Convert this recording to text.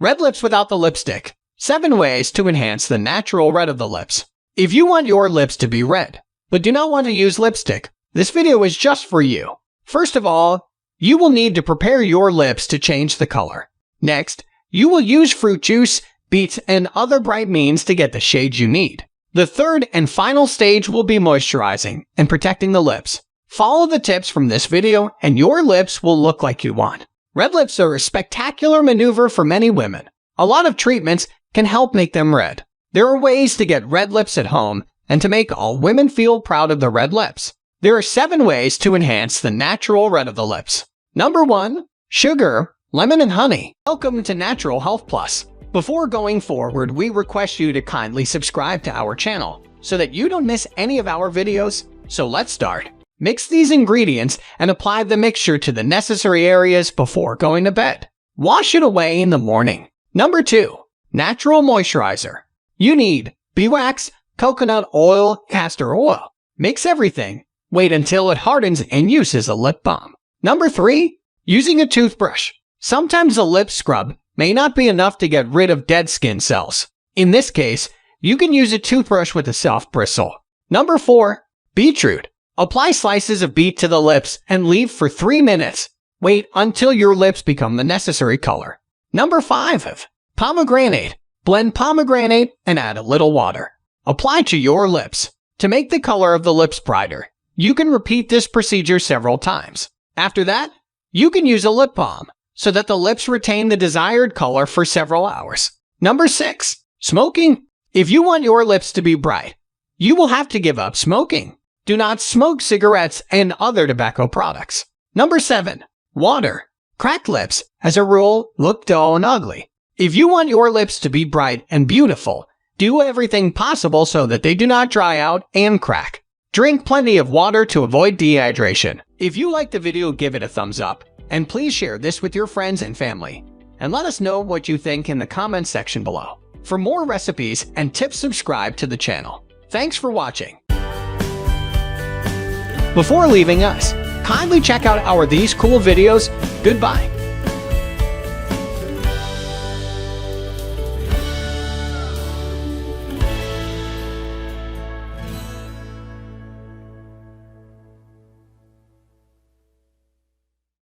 Red lips without the lipstick. 7 ways to enhance the natural red of the lips. If you want your lips to be red, but do not want to use lipstick, this video is just for you. First of all, you will need to prepare your lips to change the color. Next, you will use fruit juice, beets, and other bright means to get the shades you need. The third and final stage will be moisturizing and protecting the lips. Follow the tips from this video and your lips will look like you want. Red lips are a spectacular maneuver for many women. A lot of treatments can help make them red. There are ways to get red lips at home and to make all women feel proud of the red lips. There are 7 ways to enhance the natural red of the lips. Number 1. Sugar, lemon, and honey. Welcome to Natural Health Plus. Before going forward, we request you to kindly subscribe to our channel so that you don't miss any of our videos. So let's start. Mix these ingredients and apply the mixture to the necessary areas before going to bed. Wash it away in the morning. Number 2. Natural moisturizer. You need beeswax, coconut oil, castor oil. Mix everything. Wait until it hardens and use as a lip balm. Number 3. Using a toothbrush. Sometimes a lip scrub may not be enough to get rid of dead skin cells. In this case, you can use a toothbrush with a soft bristle. Number 4. Beetroot. Apply slices of beet to the lips and leave for 3 minutes. Wait until your lips become the necessary color. Number 5. Pomegranate. Blend pomegranate and add a little water. Apply to your lips. To make the color of the lips brighter, you can repeat this procedure several times. After that, you can use a lip balm so that the lips retain the desired color for several hours. Number 6. Smoking. If you want your lips to be bright, you will have to give up smoking. Do not smoke cigarettes and other tobacco products. Number 7. Water. Cracked lips, as a rule, look dull and ugly. If you want your lips to be bright and beautiful, do everything possible so that they do not dry out and crack. Drink plenty of water to avoid dehydration. If you liked the video, give it a thumbs up, and please share this with your friends and family. And let us know what you think in the comments section below. For more recipes and tips, subscribe to the channel. Thanks for watching. Before leaving us, kindly check out our these cool videos. Goodbye.